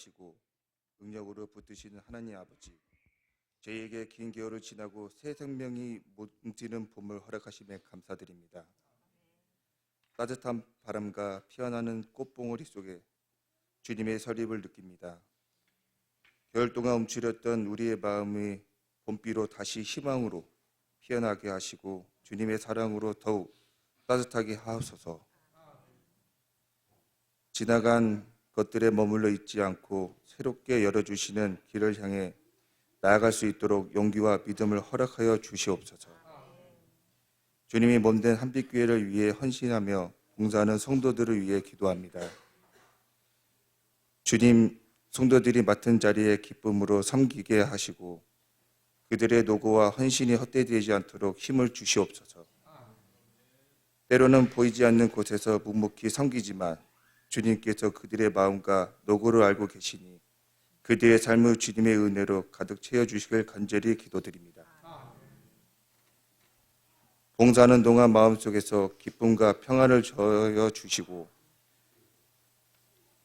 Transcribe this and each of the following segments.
하시고 능력으로 붙드시는 하나님 아버지, 저희에게 긴 겨울을 지나고 새 생명이 뭉치는 봄을 허락하심에 감사드립니다. 따뜻한 바람과 피어나는 꽃봉오리 속에 주님의 설립을 느낍니다. 겨울 동안 움츠렸던 우리의 마음이 봄비로 다시 희망으로 피어나게 하시고 주님의 사랑으로 더욱 따뜻하게 하옵소서. 지나간 것들에 머물러 있지 않고 새롭게 열어주시는 길을 향해 나아갈 수 있도록 용기와 믿음을 허락하여 주시옵소서. 주님이 몸된 한빛교회를 위해 헌신하며 봉사하는 성도들을 위해 기도합니다. 주님, 성도들이 맡은 자리에 기쁨으로 섬기게 하시고 그들의 노고와 헌신이 헛되지 않도록 힘을 주시옵소서. 때로는 보이지 않는 곳에서 묵묵히 섬기지만 주님께서 그들의 마음과 노고를 알고 계시니 그들의 삶을 주님의 은혜로 가득 채워주시길 간절히 기도드립니다. 봉사하는 동안 마음속에서 기쁨과 평안을 저어 주시고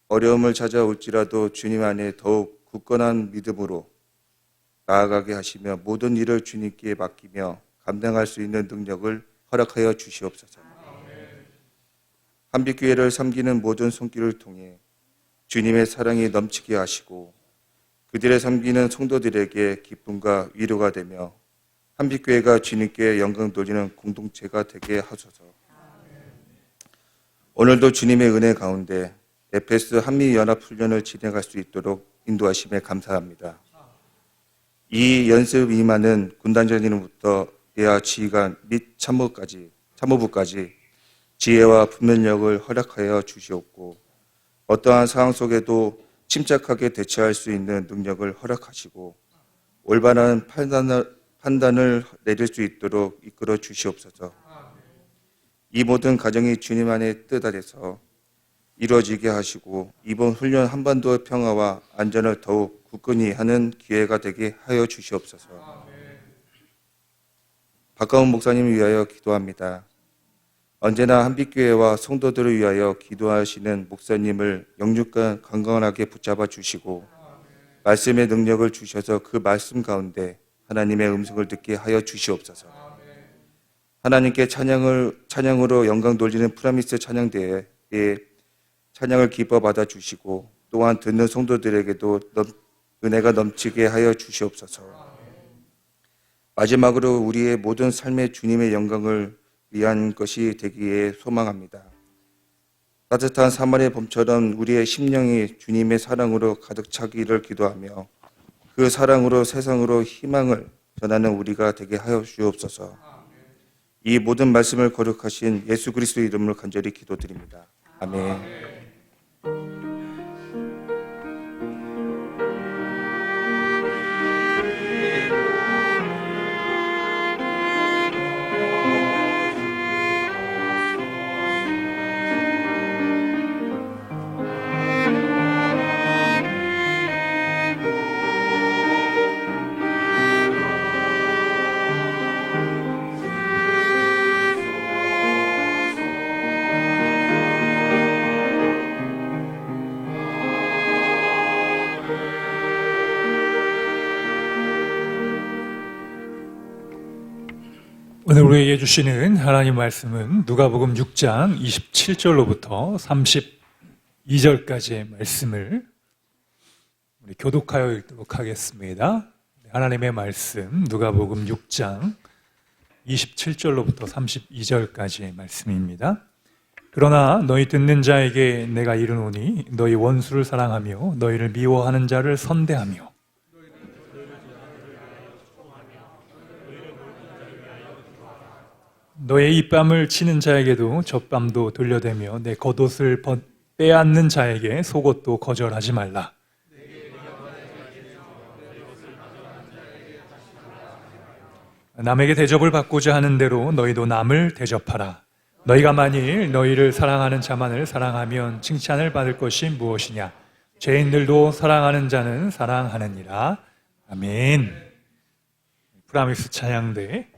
어려움을 찾아올지라도 주님 안에 더욱 굳건한 믿음으로 나아가게 하시며 모든 일을 주님께 맡기며 감당할 수 있는 능력을 허락하여 주시옵소서. 한빛교회를 섬기는 모든 손길을 통해 주님의 사랑이 넘치게 하시고 그들의 섬기는 성도들에게 기쁨과 위로가 되며 한빛교회가 주님께 영광 돌리는 공동체가 되게 하소서. 오늘도 주님의 은혜 가운데 에페스 한미연합훈련을 진행할 수 있도록 인도하심에 감사합니다. 이 연습 임하는 군단장님부터 예하 지휘관 및 참모부까지 지혜와 분별력을 허락하여 주시옵고 어떠한 상황 속에도 침착하게 대처할 수 있는 능력을 허락하시고 올바른 판단을 내릴 수 있도록 이끌어 주시옵소서. 이 모든 과정이 주님 안의 뜻 아래서 이루어지게 하시고 이번 훈련 한반도의 평화와 안전을 더욱 굳건히 하는 기회가 되게 하여 주시옵소서. 박가운 목사님을 위하여 기도합니다. 언제나 한빛교회와 성도들을 위하여 기도하시는 목사님을 영육간 강건하게 붙잡아 주시고 말씀의 능력을 주셔서 그 말씀 가운데 하나님의 음성을 듣게 하여 주시옵소서. 하나님께 찬양으로 영광 돌리는 프라미스 찬양대회에 찬양을 기뻐 받아 주시고 또한 듣는 성도들에게도 은혜가 넘치게 하여 주시옵소서. 마지막으로 우리의 모든 삶의 주님의 영광을 위한 것이 되기에 소망합니다. 따뜻한 사마리아 봄처럼 우리의 심령이 주님의 사랑으로 가득 차기를 기도하며 그 사랑으로 세상으로 희망을 전하는 우리가 되게 하여 주옵소서. 이 모든 말씀을 거룩하신 예수 그리스도의 이름으로 간절히 기도드립니다. 아멘. 오늘 우리에게 주시는 하나님 말씀은 누가복음 6장 27절로부터 32절까지의 말씀을 우리 교독하여 읽도록 하겠습니다. 하나님의 말씀 누가복음 6장 27절로부터 32절까지의 말씀입니다. 그러나 너희 듣는 자에게 내가 이르노니 너희 원수를 사랑하며 너희를 미워하는 자를 선대하며 너의 입밤을 치는 자에게도 젖밤도 돌려대며 내 겉옷을 빼앗는 자에게 속옷도 거절하지 말라. 남에게 대접을 받고자 하는 대로 너희도 남을 대접하라. 너희가 만일 너희를 사랑하는 자만을 사랑하면 칭찬을 받을 것이 무엇이냐? 죄인들도 사랑하는 자는 사랑하느니라. 아멘. 프라미스 찬양대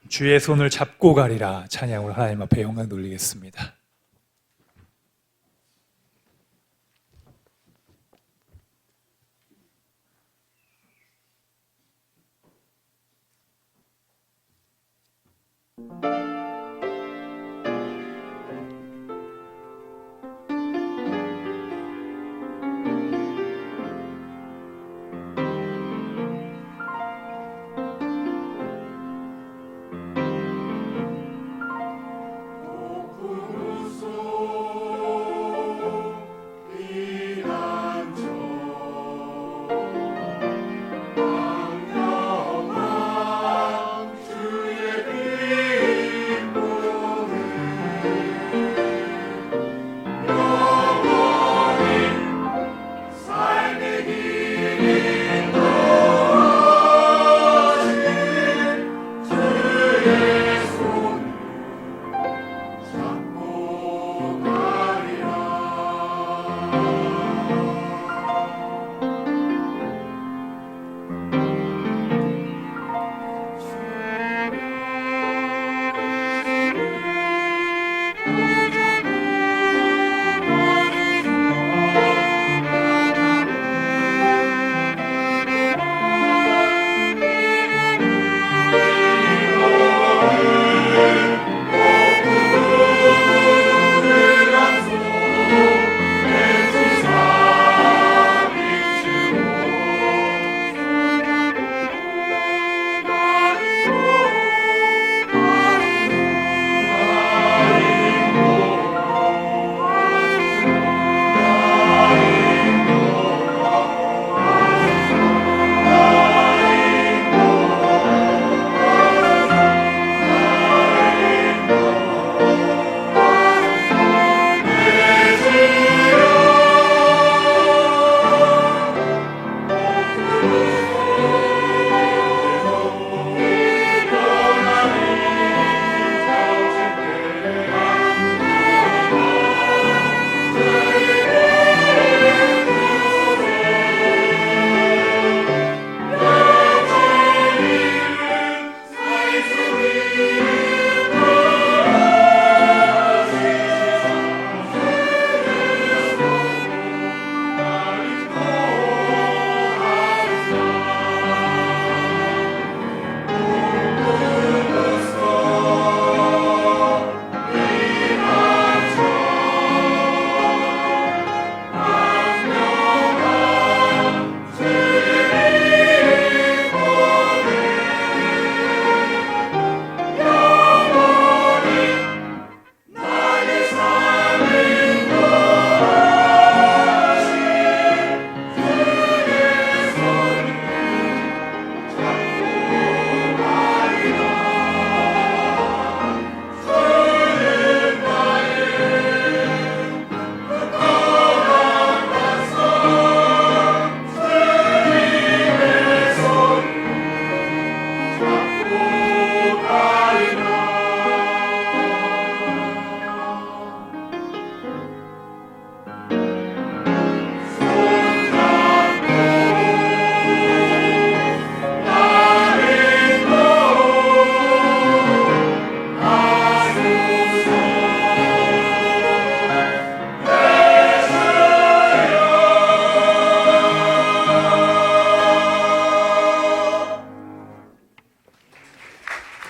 주의 손을 잡고 가리라 찬양으로 하나님 앞에 영광 돌리겠습니다.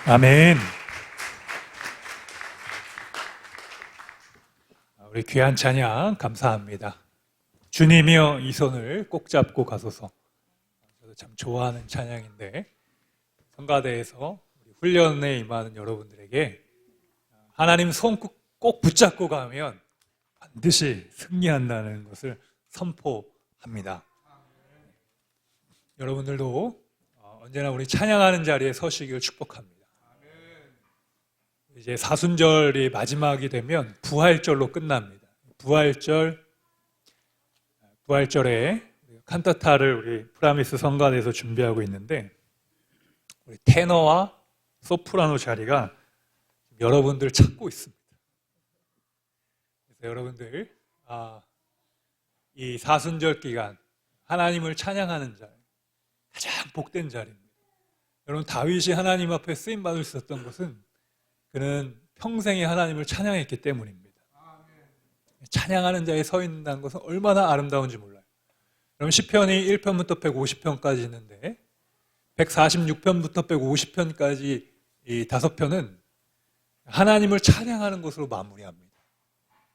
아멘. 우리 귀한 찬양 감사합니다. 주님이여 이 손을 꼭 잡고 가소서. 저도 참 좋아하는 찬양인데 성가대에서 훈련에 임하는 여러분들에게 하나님 손 꼭 붙잡고 가면 반드시 승리한다는 것을 선포합니다. 여러분들도 언제나 우리 찬양하는 자리에 서시기를 축복합니다. 이제 사순절이 마지막이 되면 부활절로 끝납니다. 부활절에 칸타타를 우리 프라미스 성가대에서 준비하고 있는데 우리 테너와 소프라노 자리가 여러분들 찾고 있습니다. 그래서 여러분들 이 사순절 기간 하나님을 찬양하는 자리 가장 복된 자리입니다. 여러분 다윗이 하나님 앞에 쓰임 받을 수 있었던 것은 그는 평생에 하나님을 찬양했기 때문입니다. 찬양하는 자에 서 있는다는 것은 얼마나 아름다운지 몰라요. 그럼 시편이 1편부터 150편까지 있는데 146편부터 150편까지 이 5편은 하나님을 찬양하는 것으로 마무리합니다.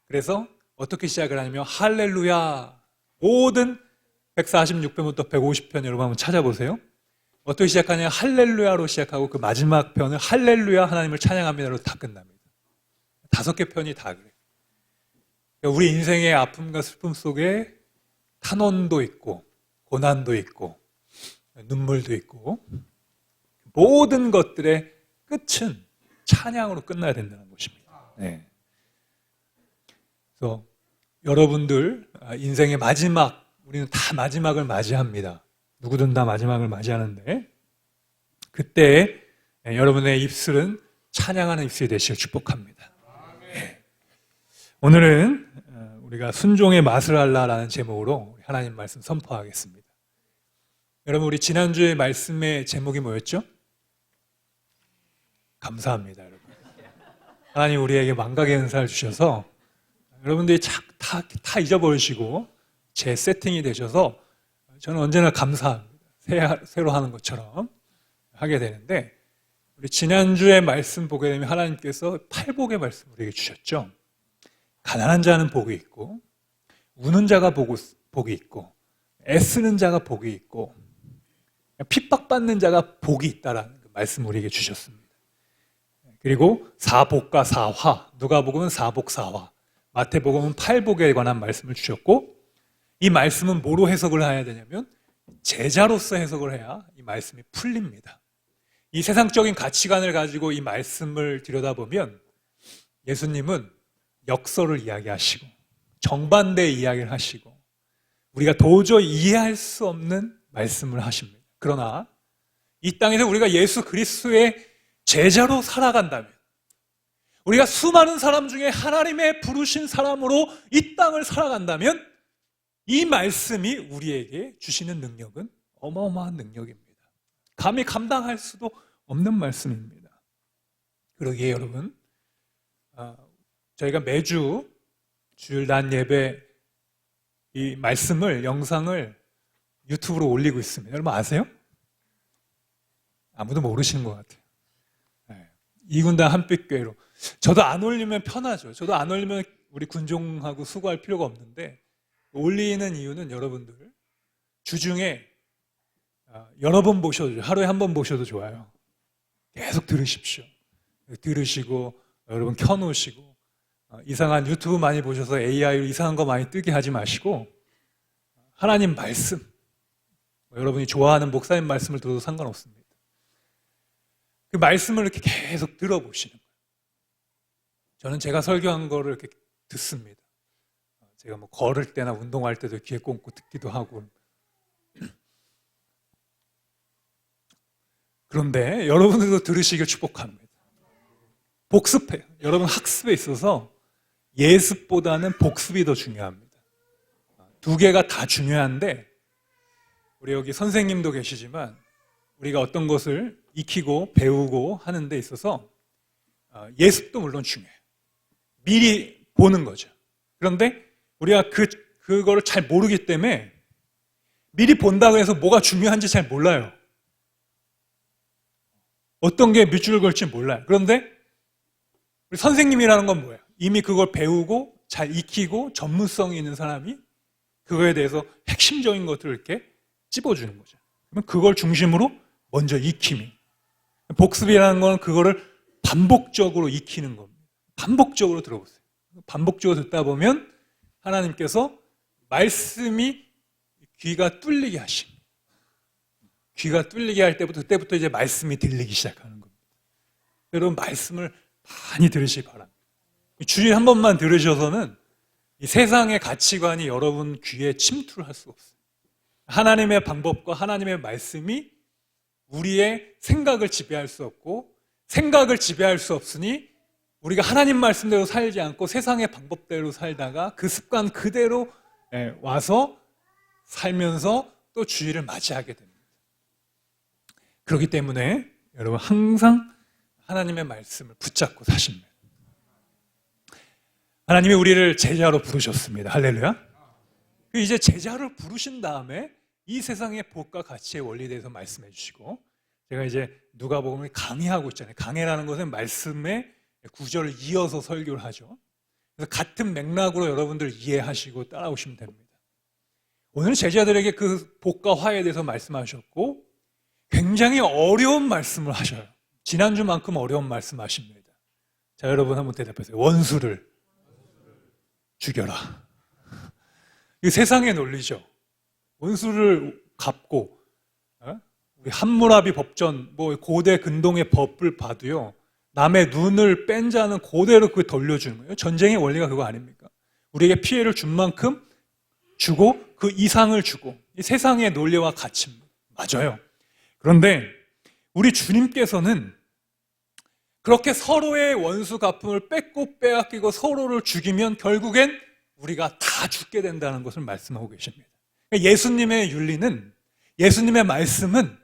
그래서 어떻게 시작을 하냐면 할렐루야, 모든 146편부터 150편 여러분 한번 찾아보세요. 어떻게 시작하냐, 할렐루야로 시작하고 그 마지막 편을 할렐루야 하나님을 찬양합니다로 다 끝납니다. 5개 편이 다 그래요. 우리 인생의 아픔과 슬픔 속에 탄원도 있고 고난도 있고 눈물도 있고 모든 것들의 끝은 찬양으로 끝나야 된다는 것입니다. 네. 그래서 여러분들 인생의 마지막, 우리는 다 마지막을 맞이합니다. 누구든 다 마지막을 맞이하는데 그때 여러분의 입술은 찬양하는 입술이 되시길 축복합니다. 네. 오늘은 우리가 순종의 맛을 알라라는 제목으로 하나님 말씀 선포하겠습니다. 여러분, 우리 지난주에 말씀의 제목이 뭐였죠? 감사합니다, 여러분. 하나님 우리에게 망각의 은사를 주셔서 여러분들이 다 잊어버리시고 제 세팅이 되셔서 저는 언제나 감사합니다. 새로 하는 것처럼 하게 되는데 우리 지난주에 말씀 보게 되면 하나님께서 8복의 말씀 우리에게 주셨죠. 가난한 자는 복이 있고 우는 자가 복이 있고 애쓰는 자가 복이 있고 핍박받는 자가 복이 있다라는 그 말씀 우리에게 주셨습니다. 그리고 사복과 사화, 누가복음은 사복 사화, 마태복음은 8복에 관한 말씀을 주셨고 이 말씀은 뭐로 해석을 해야 되냐면 제자로서 해석을 해야 이 말씀이 풀립니다. 이 세상적인 가치관을 가지고 이 말씀을 들여다보면 예수님은 역설을 이야기하시고 정반대의 이야기를 하시고 우리가 도저히 이해할 수 없는 말씀을 하십니다. 그러나 이 땅에서 우리가 예수 그리스도의 제자로 살아간다면 우리가 수많은 사람 중에 하나님의 부르신 사람으로 이 땅을 살아간다면 이 말씀이 우리에게 주시는 능력은 어마어마한 능력입니다. 감히 감당할 수도 없는 말씀입니다. 그러기에 여러분 저희가 매주 주일 낮 예배 이 말씀을 영상을 유튜브로 올리고 있습니다. 여러분 아세요? 아무도 모르시는 것 같아요. 네. 이군단 한빛교회로. 저도 안 올리면 편하죠. 저도 안 올리면 우리 군종하고 수고할 필요가 없는데 올리는 이유는 여러분들 주중에 여러 번 보셔도 좋아요. 하루에 한 번 보셔도 좋아요. 계속 들으십시오. 들으시고 여러분 켜놓으시고 이상한 유튜브 많이 보셔서 AI로 이상한 거 많이 뜨게 하지 마시고 하나님 말씀 여러분이 좋아하는 목사님 말씀을 들어도 상관없습니다. 그 말씀을 이렇게 계속 들어보시는 거예요. 저는 제가 설교한 거를 이렇게 듣습니다. 제가 뭐 걸을 때나 운동할 때도 귀에 꽂고 듣기도 하고 그런데 여러분들도 들으시길 축복합니다. 복습해요. 여러분 학습에 있어서 예습보다는 복습이 더 중요합니다. 두 개가 다 중요한데 우리 여기 선생님도 계시지만 우리가 어떤 것을 익히고 배우고 하는 데 있어서 예습도 물론 중요해요. 미리 보는 거죠. 그런데 우리가 그거를 잘 모르기 때문에 미리 본다고 해서 뭐가 중요한지 잘 몰라요. 어떤 게 밑줄을 걸지 몰라요. 그런데 우리 선생님이라는 건 뭐예요? 이미 그걸 배우고 잘 익히고 전문성이 있는 사람이 그거에 대해서 핵심적인 것들을 이렇게 찝어주는 거죠. 그러면 그걸 중심으로 먼저 익힘이. 복습이라는 건 그거를 반복적으로 익히는 겁니다. 반복적으로 들어보세요. 반복적으로 듣다 보면 하나님께서 말씀이 귀가 뚫리게 하십니다. 귀가 뚫리게 할 때부터 그때부터 이제 말씀이 들리기 시작하는 겁니다. 여러분 말씀을 많이 들으시기 바랍니다. 주일 한 번만 들으셔서는 이 세상의 가치관이 여러분 귀에 침투를 할 수가 없어요. 하나님의 방법과 하나님의 말씀이 우리의 생각을 지배할 수 없고 생각을 지배할 수 없으니 우리가 하나님 말씀대로 살지 않고 세상의 방법대로 살다가 그 습관 그대로 와서 살면서 또 주일을 맞이하게 됩니다. 그렇기 때문에 여러분 항상 하나님의 말씀을 붙잡고 사십니다. 하나님이 우리를 제자로 부르셨습니다. 할렐루야. 이제 제자를 부르신 다음에 이 세상의 복과 가치의 원리에 대해서 말씀해 주시고 제가 이제 누가복음을 강해하고 있잖아요. 강해라는 것은 말씀의 구절을 이어서 설교를 하죠. 그래서 같은 맥락으로 여러분들 이해하시고 따라오시면 됩니다. 오늘 제자들에게 그 복과 화에 대해서 말씀하셨고 굉장히 어려운 말씀을 하셔요. 지난주만큼 어려운 말씀 하십니다. 자, 여러분 한번 대답하세요. 원수를 죽여라. 이 세상의 논리죠. 원수를 갚고, 우리 함무라비 법전, 고대 근동의 법을 봐도요, 남의 눈을 뺀 자는 그대로 그 돌려주는 거예요. 전쟁의 원리가 그거 아닙니까? 우리에게 피해를 준 만큼 주고 그 이상을 주고, 이 세상의 논리와 가치입니다. 맞아요. 그런데 우리 주님께서는 그렇게 서로의 원수 갚음을 뺏고 빼앗기고 서로를 죽이면 결국엔 우리가 다 죽게 된다는 것을 말씀하고 계십니다. 예수님의 윤리는, 예수님의 말씀은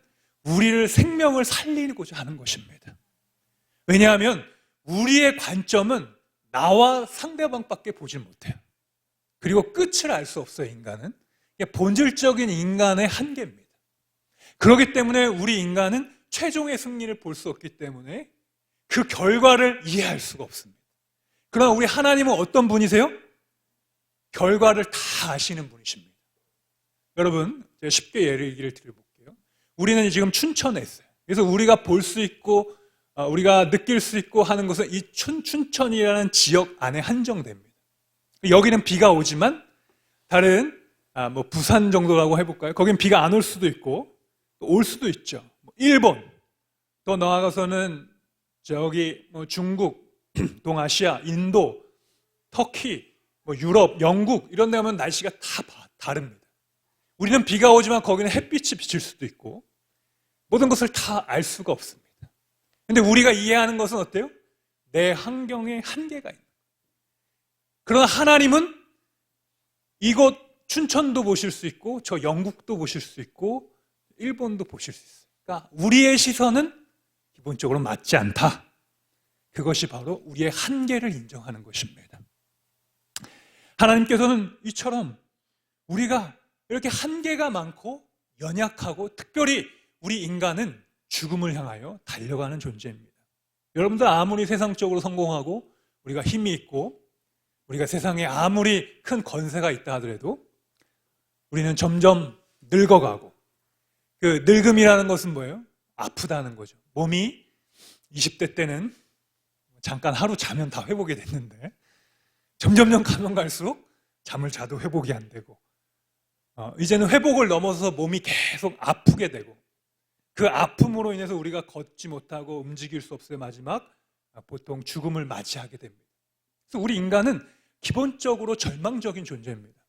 우리를 생명을 살리고자 하는 것입니다. 왜냐하면 우리의 관점은 나와 상대방밖에 보질 못해요. 그리고 끝을 알 수 없어요, 인간은. 이게 본질적인 인간의 한계입니다. 그렇기 때문에 우리 인간은 최종의 승리를 볼 수 없기 때문에 그 결과를 이해할 수가 없습니다. 그러나 우리 하나님은 어떤 분이세요? 결과를 다 아시는 분이십니다. 여러분, 제가 쉽게 예를 드려볼게요. 우리는 지금 춘천에 있어요. 그래서 우리가 볼 수 있고 우리가 느낄 수 있고 하는 것은 이 춘천이라는 지역 안에 한정됩니다. 여기는 비가 오지만 다른 부산 정도라고 해볼까요? 거긴 비가 안 올 수도 있고 올 수도 있죠. 일본, 더 나아가서는 저기 중국, 동아시아, 인도, 터키, 유럽, 영국 이런 데 가면 날씨가 다 다릅니다. 우리는 비가 오지만 거기는 햇빛이 비칠 수도 있고 모든 것을 다 알 수가 없습니다. 근데 우리가 이해하는 것은 어때요? 내 환경에 한계가 있는 거예요. 그러나 하나님은 이곳 춘천도 보실 수 있고 저 영국도 보실 수 있고 일본도 보실 수 있어요. 그러니까 우리의 시선은 기본적으로 맞지 않다. 그것이 바로 우리의 한계를 인정하는 것입니다. 하나님께서는 이처럼 우리가 이렇게 한계가 많고 연약하고 특별히 우리 인간은 죽음을 향하여 달려가는 존재입니다. 여러분들 아무리 세상적으로 성공하고 우리가 힘이 있고 우리가 세상에 아무리 큰 권세가 있다 하더라도 우리는 점점 늙어가고 그 늙음이라는 것은 뭐예요? 아프다는 거죠. 몸이 20대 때는 잠깐 하루 자면 다 회복이 됐는데 점점점 가면 갈수록 잠을 자도 회복이 안 되고 이제는 회복을 넘어서서 몸이 계속 아프게 되고 그 아픔으로 인해서 우리가 걷지 못하고 움직일 수 없어요. 마지막 보통 죽음을 맞이하게 됩니다. 그래서 우리 인간은 기본적으로 절망적인 존재입니다.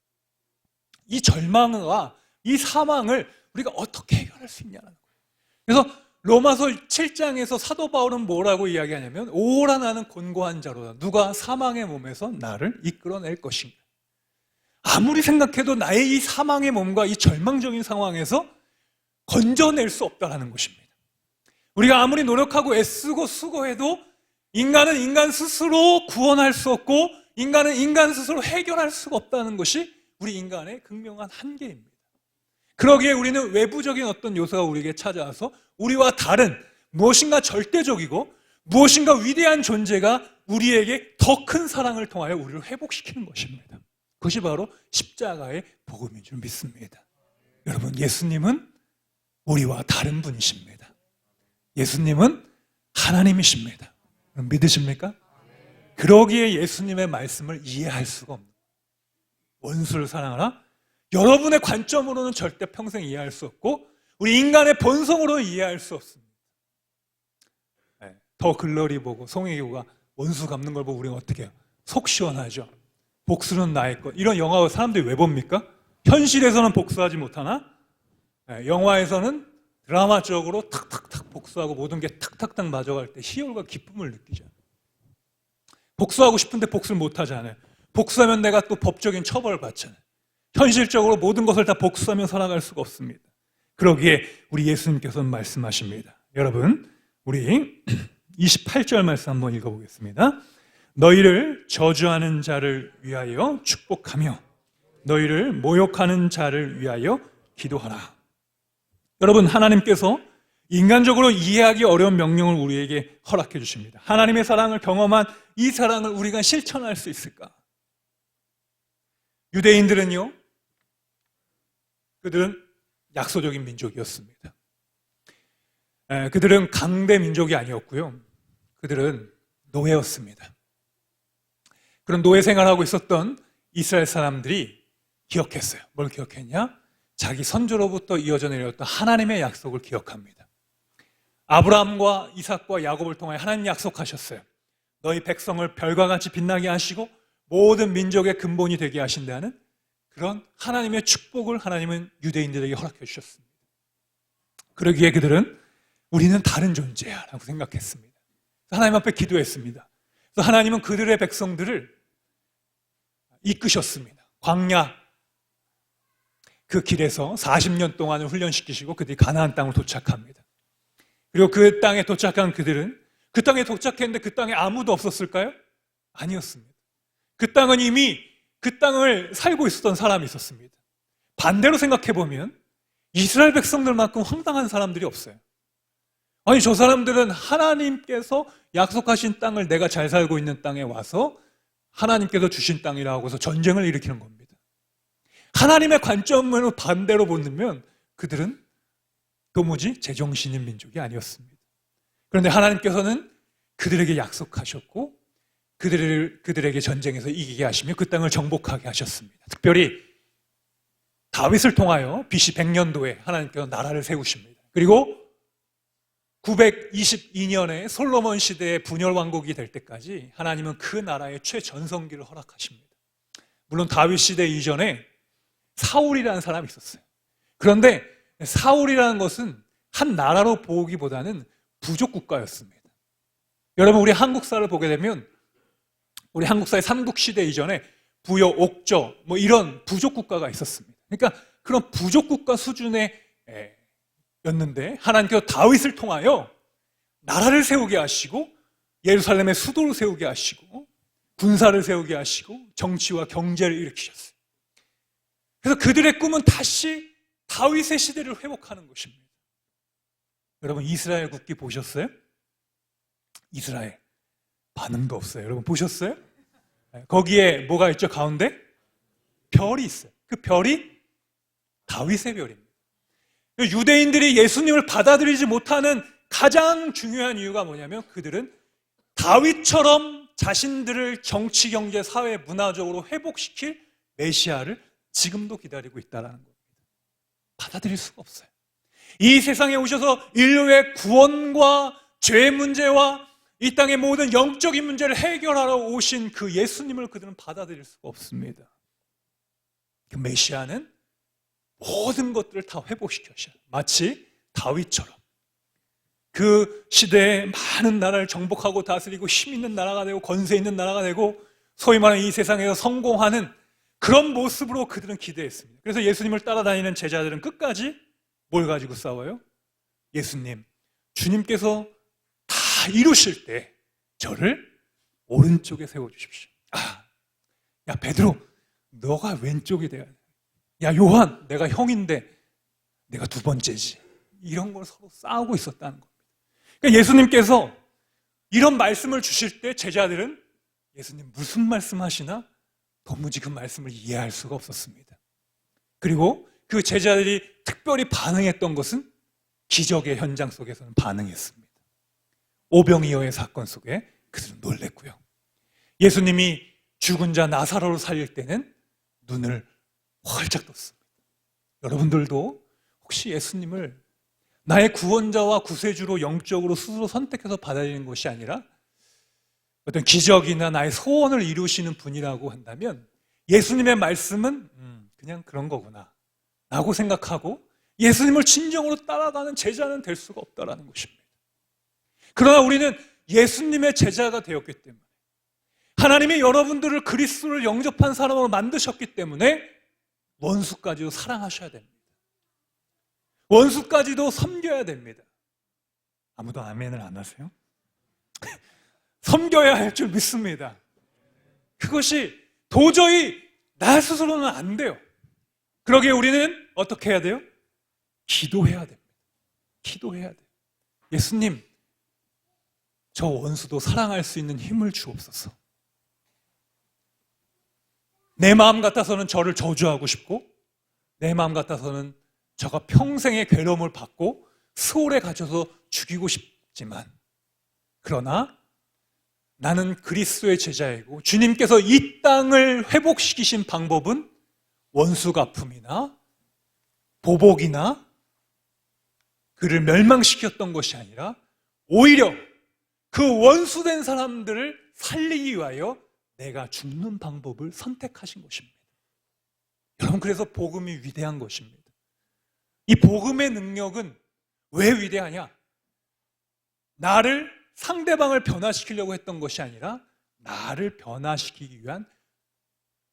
이 절망과 이 사망을 우리가 어떻게 해결할 수 있냐는 거예요. 그래서 로마서 7장에서 사도 바울은 뭐라고 이야기하냐면 오라 나는 곤고한 자로다. 누가 사망의 몸에서 나를 이끌어낼 것인가. 아무리 생각해도 나의 이 사망의 몸과 이 절망적인 상황에서 건져낼 수 없다는 것입니다. 우리가 아무리 노력하고 애쓰고 수고해도 인간은 인간 스스로 구원할 수 없고 인간은 인간 스스로 해결할 수가 없다는 것이 우리 인간의 극명한 한계입니다. 그러기에 우리는 외부적인 어떤 요소가 우리에게 찾아와서 우리와 다른 무엇인가 절대적이고 무엇인가 위대한 존재가 우리에게 더 큰 사랑을 통하여 우리를 회복시키는 것입니다. 그것이 바로 십자가의 복음인 줄 믿습니다. 여러분, 예수님은 우리와 다른 분이십니다. 예수님은 하나님이십니다. 믿으십니까? 그러기에 예수님의 말씀을 이해할 수가 없는 원수를 사랑하라? 여러분의 관점으로는 절대 평생 이해할 수 없고 우리 인간의 본성으로 이해할 수 없습니다. 더 글러리 보고 송혜교가 원수 갚는 걸 보고 우리는 어떻게 해요? 속 시원하죠. 복수는 나의 것. 이런 영화 사람들이 왜 봅니까? 현실에서는 복수하지 못하나 영화에서는 드라마적으로 탁탁탁 복수하고 모든 게 탁탁탁 맞아갈 때 희열과 기쁨을 느끼죠. 복수하고 싶은데 복수를 못하잖아요. 복수하면 내가 또 법적인 처벌을 받잖아요. 현실적으로 모든 것을 다 복수하며 살아갈 수가 없습니다. 그러기에 우리 예수님께서는 말씀하십니다. 여러분, 우리 28절 말씀 한번 읽어보겠습니다. 너희를 저주하는 자를 위하여 축복하며 너희를 모욕하는 자를 위하여 기도하라. 여러분, 하나님께서 인간적으로 이해하기 어려운 명령을 우리에게 허락해 주십니다. 하나님의 사랑을 경험한 이 사랑을 우리가 실천할 수 있을까? 유대인들은요, 그들은 약소적인 민족이었습니다. 그들은 강대 민족이 아니었고요. 그들은 노예였습니다. 그런 노예 생활하고 있었던 이스라엘 사람들이 기억했어요. 뭘 기억했냐? 자기 선조로부터 이어져 내려왔던 하나님의 약속을 기억합니다. 아브라함과 이삭과 야곱을 통하여 하나님 약속하셨어요. 너희 백성을 별과 같이 빛나게 하시고 모든 민족의 근본이 되게 하신다는 그런 하나님의 축복을 하나님은 유대인들에게 허락해 주셨습니다. 그러기에 그들은 우리는 다른 존재야 라고 생각했습니다. 하나님 앞에 기도했습니다. 그래서 하나님은 그들의 백성들을 이끄셨습니다. 광야 그 길에서 40년 동안을 훈련시키시고 그들이 가나안 땅으로 도착합니다. 그리고 그 땅에 도착한 그들은 그 땅에 도착했는데 그 땅에 아무도 없었을까요? 아니었습니다. 그 땅은 이미 그 땅을 살고 있었던 사람이 있었습니다. 반대로 생각해보면 이스라엘 백성들만큼 황당한 사람들이 없어요. 아니, 저 사람들은 하나님께서 약속하신 땅을 내가 잘 살고 있는 땅에 와서 하나님께서 주신 땅이라고 해서 전쟁을 일으키는 겁니다. 하나님의 관점으로 반대로 보면 그들은 도무지 제정신인 민족이 아니었습니다. 그런데 하나님께서는 그들에게 약속하셨고 그들에게 전쟁에서 이기게 하시며 그 땅을 정복하게 하셨습니다. 특별히 다윗을 통하여 BC 100년도에 하나님께서 나라를 세우십니다. 그리고 922년에 솔로몬 시대의 분열 왕국이 될 때까지 하나님은 그 나라의 최전성기를 허락하십니다. 물론 다윗 시대 이전에 사울이라는 사람이 있었어요. 그런데 사울이라는 것은 한 나라로 보기보다는 부족 국가였습니다. 여러분, 우리 한국사를 보게 되면 우리 한국사의 삼국시대 이전에 부여, 옥저 이런 부족 국가가 있었습니다. 그러니까 그런 부족 국가 수준의 였는데 하나님께서 다윗을 통하여 나라를 세우게 하시고 예루살렘의 수도를 세우게 하시고 군사를 세우게 하시고 정치와 경제를 일으키셨어요. 그래서 그들의 꿈은 다시 다윗의 시대를 회복하는 것입니다. 여러분, 이스라엘 국기 보셨어요? 이스라엘 반응도 없어요. 여러분 보셨어요? 거기에 뭐가 있죠? 가운데 별이 있어요. 그 별이 다윗의 별입니다. 유대인들이 예수님을 받아들이지 못하는 가장 중요한 이유가 뭐냐면 그들은 다윗처럼 자신들을 정치, 경제, 사회, 문화적으로 회복시킬 메시아를 지금도 기다리고 있다는 겁니다. 받아들일 수가 없어요. 이 세상에 오셔서 인류의 구원과 죄 문제와 이 땅의 모든 영적인 문제를 해결하러 오신 그 예수님을 그들은 받아들일 수가 없습니다. 그 메시아는 모든 것들을 다 회복시켜주셔요. 마치 다윗처럼 그 시대에 많은 나라를 정복하고 다스리고 힘 있는 나라가 되고 권세 있는 나라가 되고 소위 말하는 이 세상에서 성공하는 그런 모습으로 그들은 기대했습니다. 그래서 예수님을 따라다니는 제자들은 끝까지 뭘 가지고 싸워요? 예수님, 주님께서 다 이루실 때 저를 오른쪽에 세워주십시오. 야 베드로, 너가 왼쪽이 돼야 돼. 야 요한, 내가 형인데 내가 두 번째지. 이런 걸 서로 싸우고 있었다는 겁니다. 그러니까 예수님께서 이런 말씀을 주실 때 제자들은 예수님 무슨 말씀하시나 도무지 그 말씀을 이해할 수가 없었습니다. 그리고 그 제자들이 특별히 반응했던 것은 기적의 현장 속에서는 반응했습니다. 오병이어의 사건 속에 그들은 놀랬고요. 예수님이 죽은 자 나사로를 살릴 때는 눈을 활짝 떴습니다. 여러분들도 혹시 예수님을 나의 구원자와 구세주로 영적으로 스스로 선택해서 받아들이는 것이 아니라 어떤 기적이나 나의 소원을 이루시는 분이라고 한다면 예수님의 말씀은 그냥 그런 거구나 라고 생각하고 예수님을 진정으로 따라가는 제자는 될 수가 없다는 것입니다. 그러나 우리는 예수님의 제자가 되었기 때문에 하나님이 여러분들을 그리스도를 영접한 사람으로 만드셨기 때문에 원수까지도 사랑하셔야 됩니다. 원수까지도 섬겨야 됩니다. 아무도 아멘을 안 하세요? 섬겨야 할 줄 믿습니다. 그것이 도저히 나 스스로는 안 돼요. 그러기에 우리는 어떻게 해야 돼요? 기도해야 됩니다. 기도해야 돼요. 예수님, 저 원수도 사랑할 수 있는 힘을 주옵소서. 내 마음 같아서는 저를 저주하고 싶고, 내 마음 같아서는 저가 평생의 괴로움을 받고 수월에 갇혀서 죽이고 싶지만, 그러나 나는 그리스도의 제자이고 주님께서 이 땅을 회복시키신 방법은 원수 갚음이나 보복이나 그를 멸망시켰던 것이 아니라 오히려 그 원수된 사람들을 살리기 위하여 내가 죽는 방법을 선택하신 것입니다. 여러분, 그래서 복음이 위대한 것입니다. 이 복음의 능력은 왜 위대하냐? 나를, 상대방을 변화시키려고 했던 것이 아니라 나를 변화시키기 위한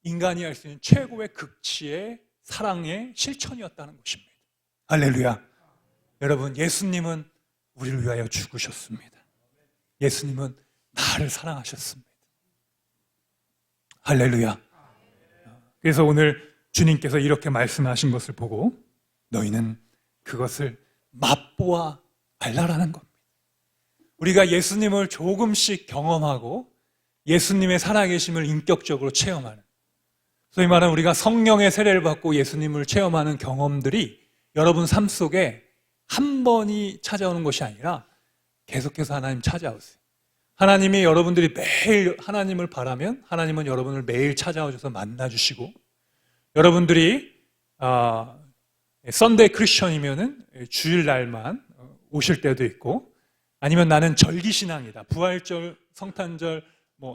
인간이 할 수 있는 최고의 극치의 사랑의 실천이었다는 것입니다. 할렐루야. 여러분, 예수님은 우리를 위하여 죽으셨습니다. 예수님은 나를 사랑하셨습니다. 할렐루야. 그래서 오늘 주님께서 이렇게 말씀하신 것을 보고 너희는 그것을 맛보아 알라라는 겁니다. 우리가 예수님을 조금씩 경험하고 예수님의 살아계심을 인격적으로 체험하는, 소위 말하는 우리가 성령의 세례를 받고 예수님을 체험하는 경험들이 여러분 삶 속에 한 번이 찾아오는 것이 아니라 계속해서 하나님 찾아오세요. 하나님이 여러분들이 매일 하나님을 바라면 하나님은 여러분을 매일 찾아오셔서 만나주시고, 여러분들이 썬데이 크리스천이면은 주일날만 오실 때도 있고, 아니면 나는 절기신앙이다, 부활절, 성탄절,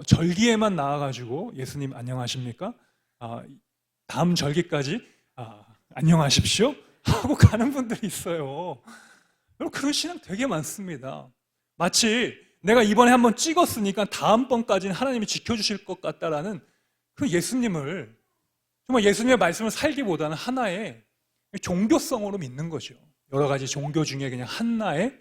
절기에만 나와가지고 예수님 안녕하십니까? 다음 절기까지 안녕하십시오 하고 가는 분들이 있어요. 그런 신앙 되게 많습니다. 마치 내가 이번에 한번 찍었으니까 다음번까지는 하나님이 지켜주실 것 같다라는 그 예수님을, 정말 예수님의 말씀을 살기보다는 하나의 종교성으로 믿는 거죠. 여러 가지 종교 중에 그냥 하나의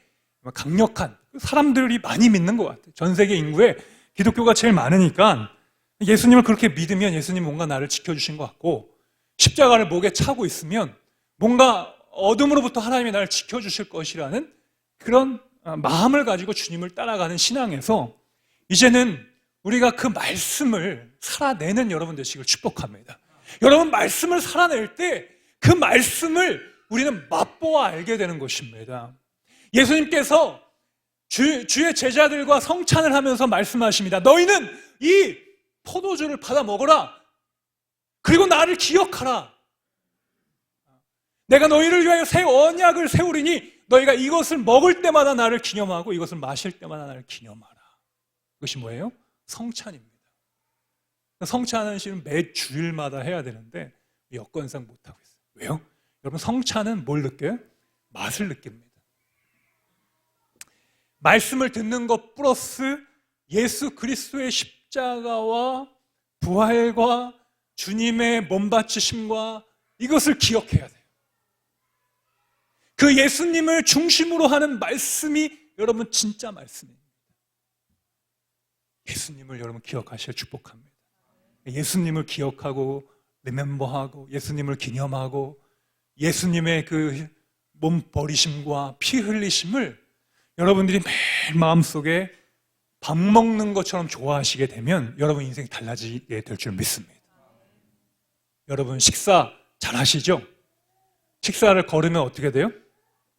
강력한, 사람들이 많이 믿는 것 같아요. 전 세계 인구에 기독교가 제일 많으니까 예수님을 그렇게 믿으면 예수님 뭔가 나를 지켜주신 것 같고, 십자가를 목에 차고 있으면 뭔가 어둠으로부터 하나님이 나를 지켜주실 것이라는 그런 마음을 가지고 주님을 따라가는 신앙에서 이제는 우리가 그 말씀을 살아내는 여러분 되시길 축복합니다. 여러분, 말씀을 살아낼 때 그 말씀을 우리는 맛보아 알게 되는 것입니다. 예수님께서 주의 제자들과 성찬을 하면서 말씀하십니다. 너희는 이 포도주를 받아 먹어라. 그리고 나를 기억하라. 내가 너희를 위하여 새 언약을 세우리니 너희가 이것을 먹을 때마다 나를 기념하고 이것을 마실 때마다 나를 기념하라. 그것이 뭐예요? 성찬입니다. 성찬은 실은 매 주일마다 해야 되는데 여건상 못하고 있어요. 왜요? 여러분, 성찬은 뭘 느껴요? 맛을 느낍니다. 말씀을 듣는 것 플러스 예수 그리스도의 십자가와 부활과 주님의 몸바치심과 이것을 기억해야 돼요. 그 예수님을 중심으로 하는 말씀이 여러분 진짜 말씀입니다. 예수님을 여러분 기억하시길 축복합니다. 예수님을 기억하고 리멤버하고 예수님을 기념하고 예수님의 그 몸 버리심과 피 흘리심을 여러분들이 매일 마음속에 밥 먹는 것처럼 좋아하시게 되면 여러분 인생이 달라지게 될 줄 믿습니다. 여러분, 식사 잘 하시죠? 식사를 거르면 어떻게 돼요?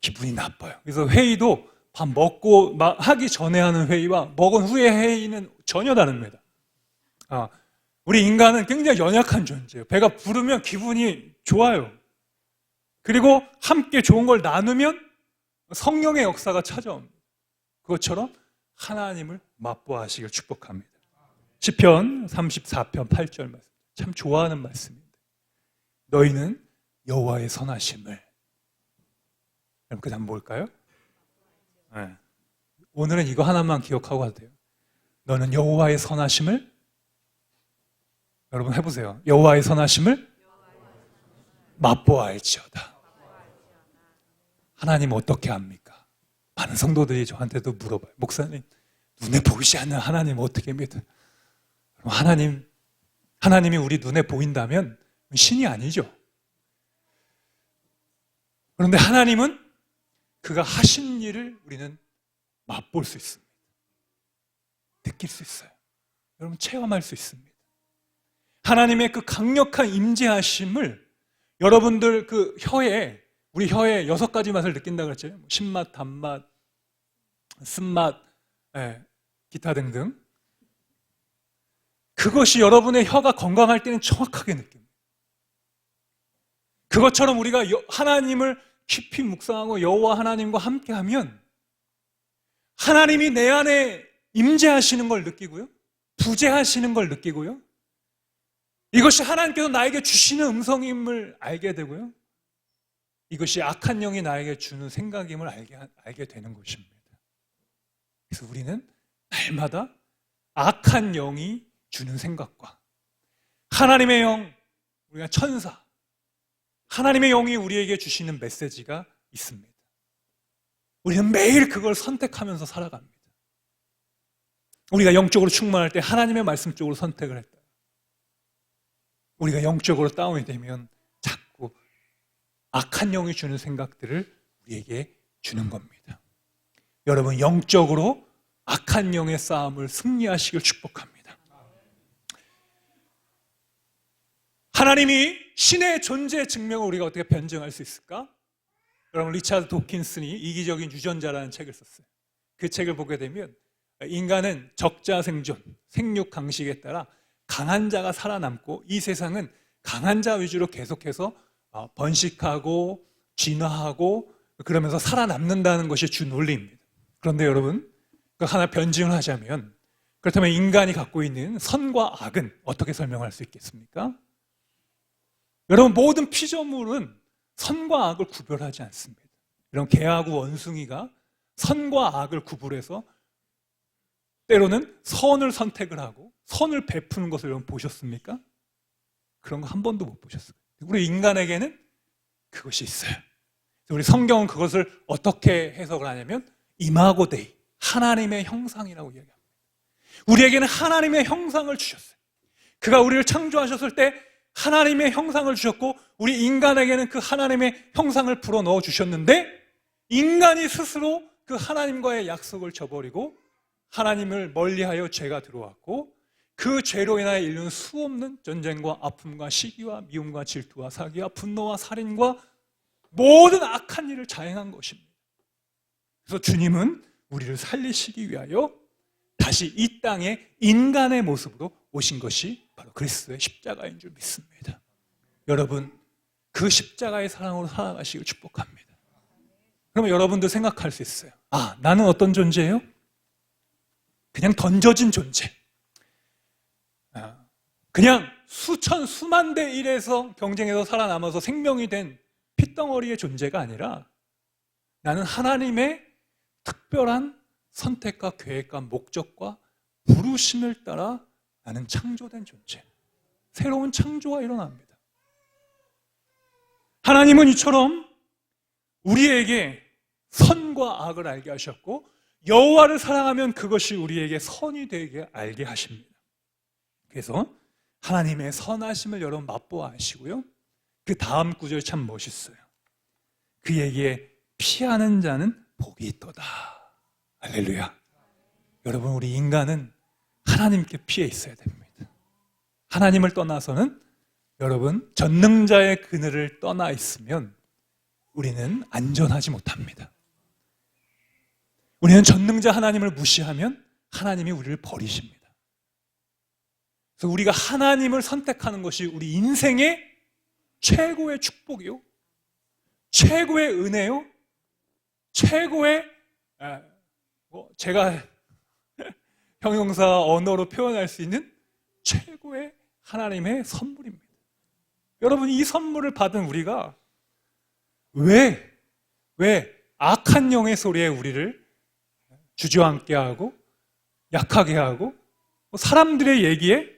기분이 나빠요. 그래서 회의도 밥 먹고 하기 전에 하는 회의와 먹은 후의 회의는 전혀 다릅니다. 우리 인간은 굉장히 연약한 존재예요. 배가 부르면 기분이 좋아요. 그리고 함께 좋은 걸 나누면 성령의 역사가 찾아옵니다. 그것처럼 하나님을 맛보아하시길 축복합니다. 시편 34편 8절 말씀, 참 좋아하는 말씀입니다. 너희는 여호와의 선하심을, 여러분 그 다음 뭘까요? 네. 오늘은 이거 하나만 기억하고 가도 돼요. 너는 여호와의 선하심을, 여러분 해보세요. 여호와의 선하심을 맛보아 알지어다. 하나님 어떻게 압니까? 많은 성도들이 저한테도 물어봐요. 목사님, 눈에 보이지 않는 하나님 어떻게 믿어요? 하나님이 우리 눈에 보인다면 신이 아니죠. 그런데 하나님은 그가 하신 일을 우리는 맛볼 수 있습니다. 느낄 수 있어요. 여러분 체험할 수 있습니다. 하나님의 그 강력한 임재하심을 여러분들 그 혀에, 우리 혀에 6가지 맛을 느낀다 그랬잖아요. 신맛, 단맛, 쓴맛, 기타 등등. 그것이 여러분의 혀가 건강할 때는 정확하게 느낍니다. 그것처럼 우리가 하나님을 깊이 묵상하고 여호와 하나님과 함께하면 하나님이 내 안에 임재하시는 걸 느끼고요, 부재하시는 걸 느끼고요, 이것이 하나님께서 나에게 주시는 음성임을 알게 되고요, 이것이 악한 영이 나에게 주는 생각임을 알게 되는 것입니다. 그래서 우리는 날마다 악한 영이 주는 생각과 하나님의 영, 우리가 천사, 하나님의 영이 우리에게 주시는 메시지가 있습니다. 우리는 매일 그걸 선택하면서 살아갑니다. 우리가 영적으로 충만할 때 하나님의 말씀 쪽으로 선택을 했다. 우리가 영적으로 다운이 되면 자꾸 악한 영이 주는 생각들을 우리에게 주는 겁니다. 여러분, 영적으로 악한 영의 싸움을 승리하시길 축복합니다. 하나님이 신의 존재 증명을 우리가 어떻게 변증할 수 있을까? 여러분, 리차드 도킨슨이 이기적인 유전자라는 책을 썼어요. 그 책을 보게 되면 인간은 적자생존, 생육 강식에 따라 강한 자가 살아남고 이 세상은 강한 자 위주로 계속해서 번식하고 진화하고 그러면서 살아남는다는 것이 주 논리입니다. 그런데 여러분, 하나 변증을 하자면, 그렇다면 인간이 갖고 있는 선과 악은 어떻게 설명할 수 있겠습니까? 여러분, 모든 피조물은 선과 악을 구별하지 않습니다. 이런 개하고 원숭이가 선과 악을 구분해서 때로는 선을 선택을 하고 선을 베푸는 것을 여러분 보셨습니까? 그런 거 한 번도 못 보셨어요. 우리 인간에게는 그것이 있어요. 우리 성경은 그것을 어떻게 해석을 하냐면 이마고 데이, 하나님의 형상이라고 이야기합니다. 우리에게는 하나님의 형상을 주셨어요. 그가 우리를 창조하셨을 때 하나님의 형상을 주셨고 우리 인간에게는 그 하나님의 형상을 불어넣어 주셨는데 인간이 스스로 그 하나님과의 약속을 저버리고 하나님을 멀리하여 죄가 들어왔고 그 죄로 인하여 일어난 수없는 전쟁과 아픔과 시기와 미움과 질투와 사기와 분노와 살인과 모든 악한 일을 자행한 것입니다. 그래서 주님은 우리를 살리시기 위하여 다시 이 땅에 인간의 모습으로 오신 것이 바로 그리스도의 십자가인 줄 믿습니다. 여러분, 그 십자가의 사랑으로 살아가시길 축복합니다. 그러면 여러분도 생각할 수 있어요. 나는 어떤 존재예요? 그냥 던져진 존재. 그냥 수천, 수만 대 1에서 경쟁에서 살아남아서 생명이 된 핏덩어리의 존재가 아니라 나는 하나님의 특별한 선택과 계획과 목적과 부르심을 따라 나는 창조된 존재. 새로운 창조가 일어납니다. 하나님은 이처럼 우리에게 선과 악을 알게 하셨고 여호와를 사랑하면 그것이 우리에게 선이 되게 알게 하십니다. 그래서 하나님의 선하심을 여러분 맛보아 하시고요. 그 다음 구절 참 멋있어요. 그에게 피하는 자는 복이 있도다. 할렐루야. 여러분, 우리 인간은 하나님께 피해 있어야 됩니다. 하나님을 떠나서는 여러분, 전능자의 그늘을 떠나 있으면 우리는 안전하지 못합니다. 우리는 전능자 하나님을 무시하면 하나님이 우리를 버리십니다. 그래서 우리가 하나님을 선택하는 것이 우리 인생의 최고의 축복이요, 최고의 은혜요, 최고의 제가 형용사 언어로 표현할 수 있는 최고의 하나님의 선물입니다. 여러분, 이 선물을 받은 우리가 왜 악한 영의 소리에 우리를 주저앉게 하고 약하게 하고 사람들의 얘기에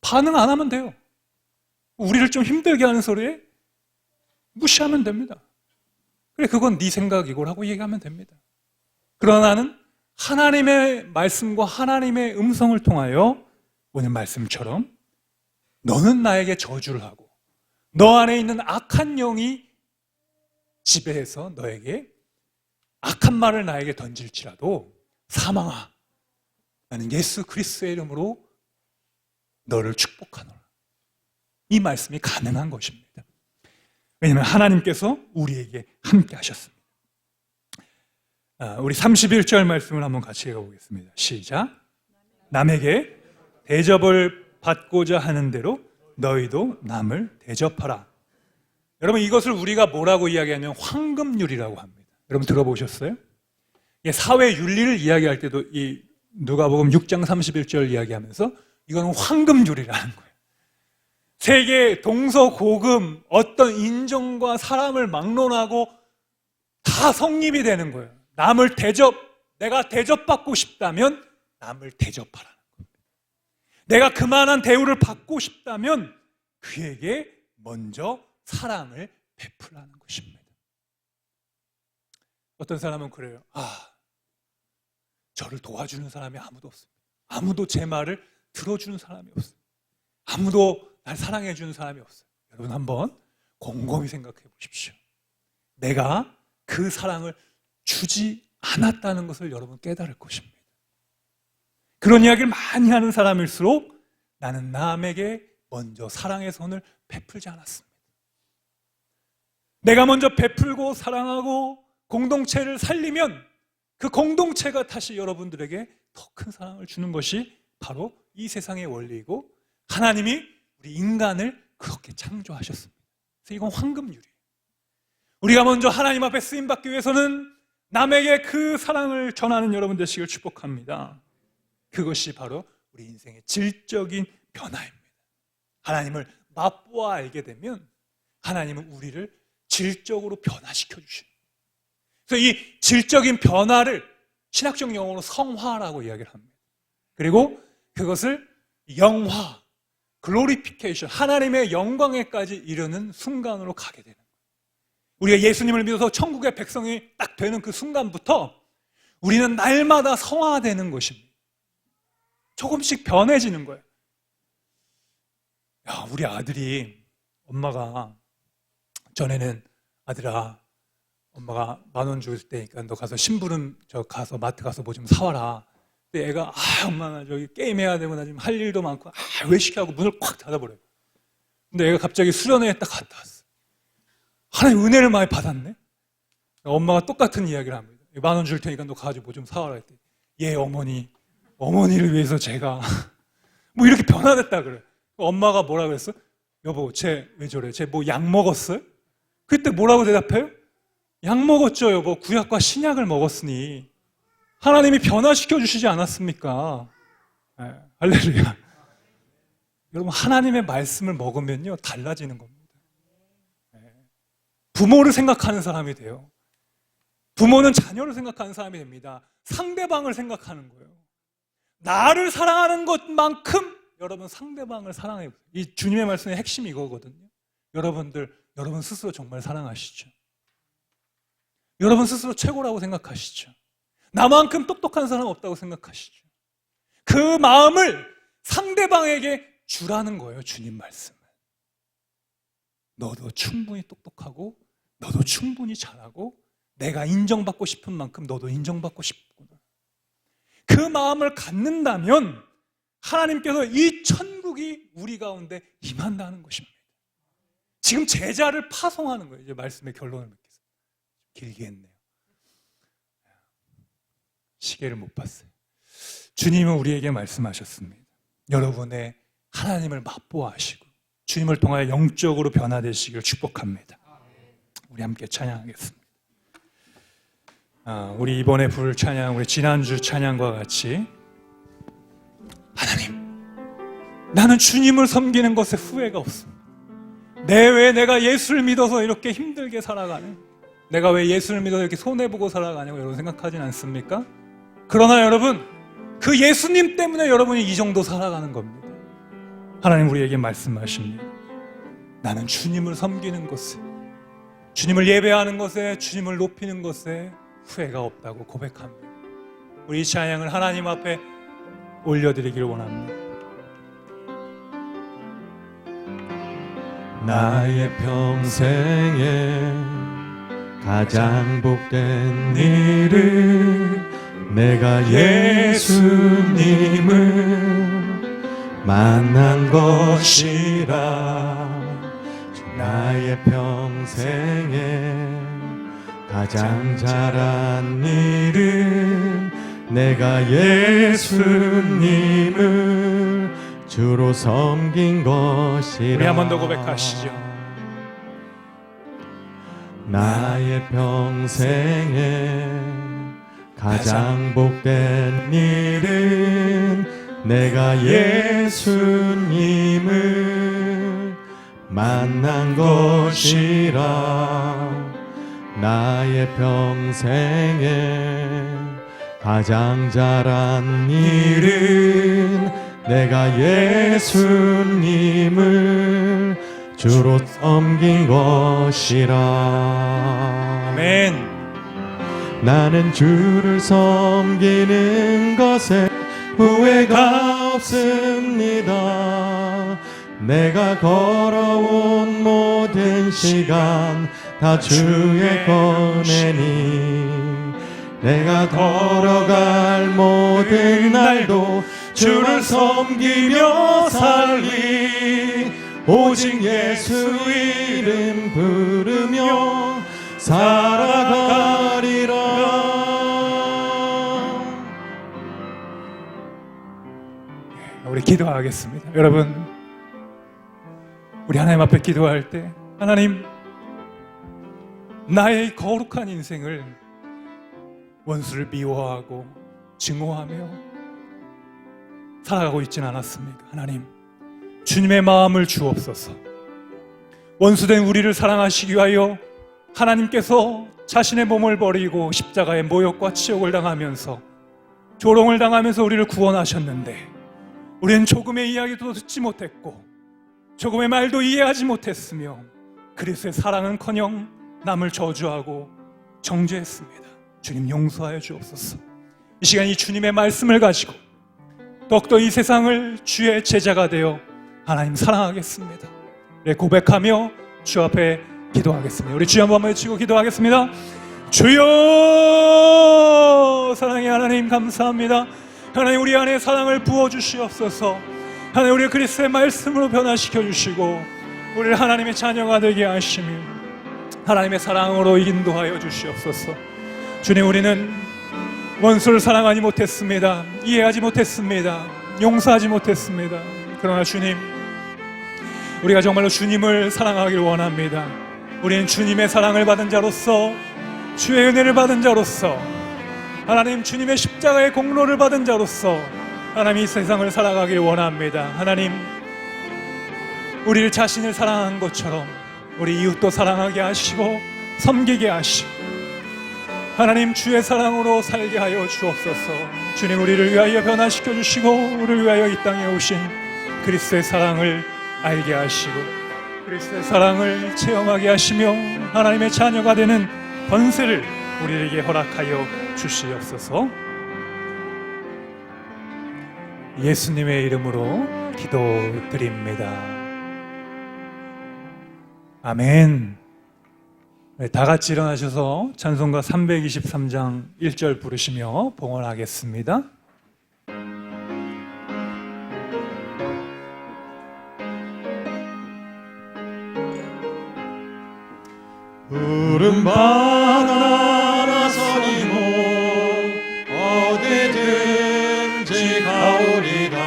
반응 안 하면 돼요. 우리를 좀 힘들게 하는 소리에 무시하면 됩니다. 그래, 그건 네 생각이고 라고 얘기하면 됩니다. 그러나 나는 하나님의 말씀과 하나님의 음성을 통하여 오늘 말씀처럼 너는 나에게 저주를 하고 너 안에 있는 악한 영이 지배해서 너에게 악한 말을 나에게 던질지라도 사망아, 나는 예수 그리스도의 이름으로 너를 축복하노라. 이 말씀이 가능한 것입니다. 왜냐하면 하나님께서 우리에게 함께 하셨습니다. 우리 31절 말씀을 한번 같이 읽어보겠습니다. 시작. 남에게 대접을 받고자 하는 대로 너희도 남을 대접하라. 여러분, 이것을 우리가 뭐라고 이야기하면 황금률이라고 합니다. 여러분 들어보셨어요? 사회 윤리를 이야기할 때도 이 누가복음 6장 31절 이야기하면서 이거는 황금률이라는 거예요. 세계 동서고금 어떤 인종과 사람을 막론하고 다 성립이 되는 거예요. 남을 내가 대접받고 싶다면 남을 대접하라는 겁니다. 내가 그만한 대우를 받고 싶다면 그에게 먼저 사랑을 베풀라는 것입니다. 어떤 사람은 그래요. 저를 도와주는 사람이 아무도 없습니다. 아무도 제 말을 들어주는 사람이 없어요. 아무도 날 사랑해 주는 사람이 없어요. 여러분 한번 곰곰이 생각해 보십시오. 내가 그 사랑을 주지 않았다는 것을 여러분 깨달을 것입니다. 그런 이야기를 많이 하는 사람일수록 나는 남에게 먼저 사랑의 손을 베풀지 않았습니다. 내가 먼저 베풀고 사랑하고 공동체를 살리면 그 공동체가 다시 여러분들에게 더 큰 사랑을 주는 것이 바로 이 세상의 원리이고 하나님이 우리 인간을 그렇게 창조하셨습니다. 그래서 이건 황금률이에요. 우리가 먼저 하나님 앞에 쓰임받기 위해서는 남에게 그 사랑을 전하는 여러분 되시길 축복합니다. 그것이 바로 우리 인생의 질적인 변화입니다. 하나님을 맛보아 알게 되면 하나님은 우리를 질적으로 변화시켜 주십니다. 그래서 이 질적인 변화를 신학적 용어로 성화라고 이야기를 합니다. 그리고 그것을 영화, 글로리피케이션, 하나님의 영광에까지 이르는 순간으로 가게 되는 거예요. 우리가 예수님을 믿어서 천국의 백성이 딱 되는 그 순간부터 우리는 날마다 성화되는 것입니다. 조금씩 변해지는 거예요. 우리 아들이 엄마가 전에는 아들아, 엄마가 10,000원 줄 테니까 너 가서 심부름 가서 마트 가서 뭐 좀 사와라. 근데 애가 엄마 나 저기 게임해야 되고 나 지금 할 일도 많고 왜 시켜 하고 문을 콱 닫아버려요. 근데 애가 갑자기 수련회에 딱 갔다 왔어. 하나님 은혜를 많이 받았네. 엄마가 똑같은 이야기를 합니다. 10,000원 줄 테니까 너 가가지고 뭐 좀 사와라 했더니 어머니를 위해서 제가 뭐 이렇게 변화됐다 그래. 엄마가 뭐라 그랬어? 여보 쟤 왜 저래? 쟤 뭐 약 먹었어요? 그때 뭐라고 대답해요? 약 먹었죠 여보. 구약과 신약을 먹었으니 하나님이 변화시켜 주시지 않았습니까? 할렐루야. 여러분 하나님의 말씀을 먹으면요 달라지는 겁니다. 부모를 생각하는 사람이 돼요. 부모는 자녀를 생각하는 사람이 됩니다. 상대방을 생각하는 거예요. 나를 사랑하는 것만큼 여러분 상대방을 사랑해요. 이 주님의 말씀의 핵심이 이거거든요. 여러분 스스로 정말 사랑하시죠? 여러분 스스로 최고라고 생각하시죠? 나만큼 똑똑한 사람 없다고 생각하시죠? 그 마음을 상대방에게 주라는 거예요. 주님 말씀은. 너도 충분히 똑똑하고 너도 충분히 잘하고 내가 인정받고 싶은 만큼 너도 인정받고 싶구나. 그 마음을 갖는다면 하나님께서 이 천국이 우리 가운데 임한다는 것입니다. 지금 제자를 파송하는 거예요. 이제 말씀의 결론을 맺겠습니다. 길게 했네요. 시계를 못 봤어요. 주님은 우리에게 말씀하셨습니다. 여러분의 하나님을 맛보아 하시고 주님을 통하여 영적으로 변화되시길 축복합니다. 우리 함께 찬양하겠습니다. 우리 이번에 부를 찬양, 우리 지난주 찬양과 같이 하나님, 나는 주님을 섬기는 것에 후회가 없습니다. 왜 내가 예수를 믿어서 이렇게 힘들게 살아가네? 내가 왜 예수를 믿어서 이렇게 손해보고 살아가냐고 여러분 생각하진 않습니까? 그러나 여러분, 그 예수님 때문에 여러분이 이 정도 살아가는 겁니다. 하나님 우리에게 말씀하십니다. 나는 주님을 섬기는 것에, 주님을 예배하는 것에, 주님을 높이는 것에 후회가 없다고 고백합니다. 우리 이 찬양을 하나님 앞에 올려드리기를 원합니다. 나의 평생에 가장 복된 일을 내가 예수님을 만난 것이라. 나의 평생에 가장 잘한 일은 내가 예수님을 주로 섬긴 것이라. 우리 한 번 더 고백하시죠. 나의 평생에 가장 복된 일은 내가 예수님을 만난 것이라. 나의 평생에 가장 잘한 일은 내가 예수님을 주로 섬긴 것이라. 아멘. 나는 주를 섬기는 것에 후회가 없습니다. 내가 걸어온 모든 시간 다 주의 권내니 내가 걸어갈 모든 날도 주를 섬기며 살리. 오직 예수 이름 부르며 살아가리라. 우리 기도하겠습니다. 여러분, 우리 하나님 앞에 기도할 때 하나님, 나의 거룩한 인생을 원수를 미워하고 증오하며 살아가고 있지는 않았습니까? 하나님, 주님의 마음을 주옵소서. 원수된 우리를 사랑하시기 위하여 하나님께서 자신의 몸을 버리고 십자가의 모욕과 치욕을 당하면서 조롱을 당하면서 우리를 구원하셨는데, 우리는 조금의 이야기도 듣지 못했고 조금의 말도 이해하지 못했으며 그리스도의 사랑은커녕 남을 저주하고 정죄했습니다. 주님, 용서하여 주옵소서. 이 시간 이 주님의 말씀을 가지고 더욱더 이 세상을 주의 제자가 되어 하나님 사랑하겠습니다. 네, 고백하며 주 앞에 기도하겠습니다. 우리 주여 한번 외치고 기도하겠습니다. 주여, 사랑의 하나님 감사합니다. 하나님, 우리 안에 사랑을 부어주시옵소서. 하나님, 우리 그리스도의 말씀으로 변화시켜 주시고 우리를 하나님의 자녀가 되게 하시며 하나님의 사랑으로 인도하여 주시옵소서. 주님, 우리는 원수를 사랑하지 못했습니다. 이해하지 못했습니다. 용서하지 못했습니다. 그러나 주님, 우리가 정말로 주님을 사랑하길 원합니다. 우리는 주님의 사랑을 받은 자로서, 주의 은혜를 받은 자로서, 하나님 주님의 십자가의 공로를 받은 자로서 하나님 이 세상을 살아가길 원합니다. 하나님, 우리를 자신을 사랑한 것처럼 우리 이웃도 사랑하게 하시고 섬기게 하시고 하나님 주의 사랑으로 살게 하여 주옵소서. 주님, 우리를 위하여 변화시켜 주시고 우리를 위하여 이 땅에 오신 그리스도의 사랑을 알게 하시고 그리스도의 사랑을 체험하게 하시며 하나님의 자녀가 되는 권세를 우리에게 허락하여 주시옵소서. 예수님의 이름으로 기도드립니다. 아멘. 네, 다 같이 일어나셔서 찬송가 323장 1절 부르시며 봉헌하겠습니다. 푸른 바다 서리모 어디든지 가오리다.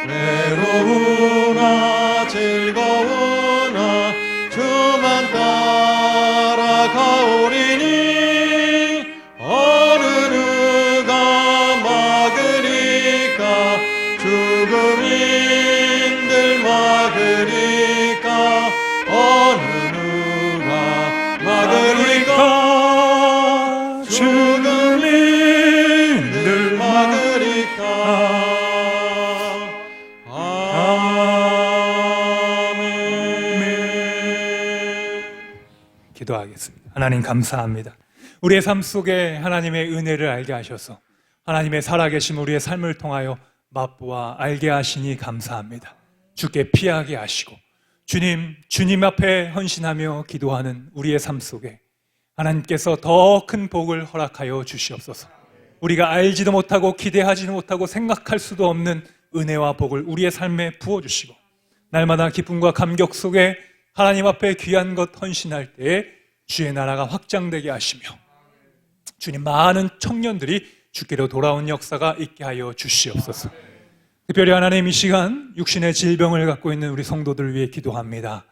외로우나 즐거우나 주만 따라가오리니 어느 누가 막으리까. 죽음인들 막으리까. 어느 막으리까. 죽음인들 막으리까. 아멘. 기도하겠습니다. 하나님 감사합니다. 우리의 삶 속에 하나님의 은혜를 알게 하셔서 하나님의 살아계심 우리의 삶을 통하여 맛보아 알게 하시니 감사합니다. 주께 피하게 하시고 주님 앞에 헌신하며 기도하는 우리의 삶 속에 하나님께서 더 큰 복을 허락하여 주시옵소서. 우리가 알지도 못하고 기대하지도 못하고 생각할 수도 없는 은혜와 복을 우리의 삶에 부어주시고 날마다 기쁨과 감격 속에 하나님 앞에 귀한 것 헌신할 때에 주의 나라가 확장되게 하시며 주님 많은 청년들이 주께로 돌아온 역사가 있게 하여 주시옵소서. 특별히 하나님 이 시간 육신의 질병을 갖고 있는 우리 성도들을 위해 기도합니다.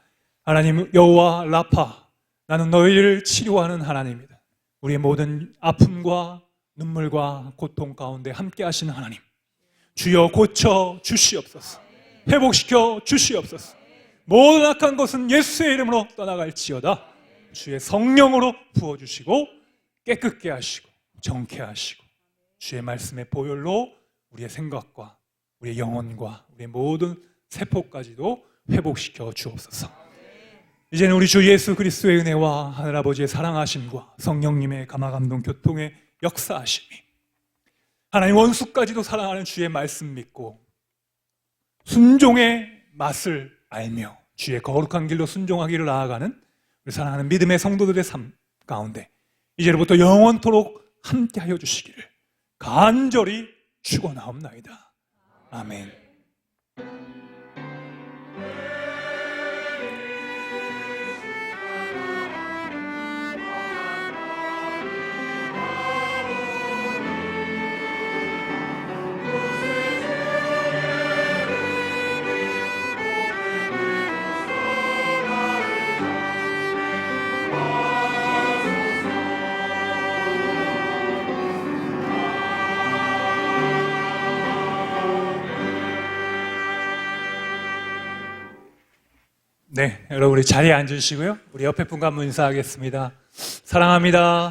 하나님 여호와 라파, 나는 너희를 치료하는 하나님이다. 우리의 모든 아픔과 눈물과 고통 가운데 함께 하시는 하나님, 주여 고쳐 주시옵소서. 회복시켜 주시옵소서. 모든 악한 것은 예수의 이름으로 떠나갈지어다. 주의 성령으로 부어주시고 깨끗게 하시고 정케 하시고 주의 말씀의 보혈로 우리의 생각과 우리의 영혼과 우리의 모든 세포까지도 회복시켜 주옵소서. 이제는 우리 주 예수 그리스도의 은혜와 하늘아버지의 사랑하심과 성령님의 감화감동 교통의 역사하심이 하나님 원수까지도 사랑하는 주의 말씀 믿고 순종의 맛을 알며 주의 거룩한 길로 순종하기를 나아가는 우리 사랑하는 믿음의 성도들의 삶 가운데 이제로부터 영원토록 함께하여 주시기를 간절히 축원하옵나이다. 아멘. 네, 여러분 우리 자리에 앉으시고요. 우리 옆에 분과 한번 인사하겠습니다. 사랑합니다.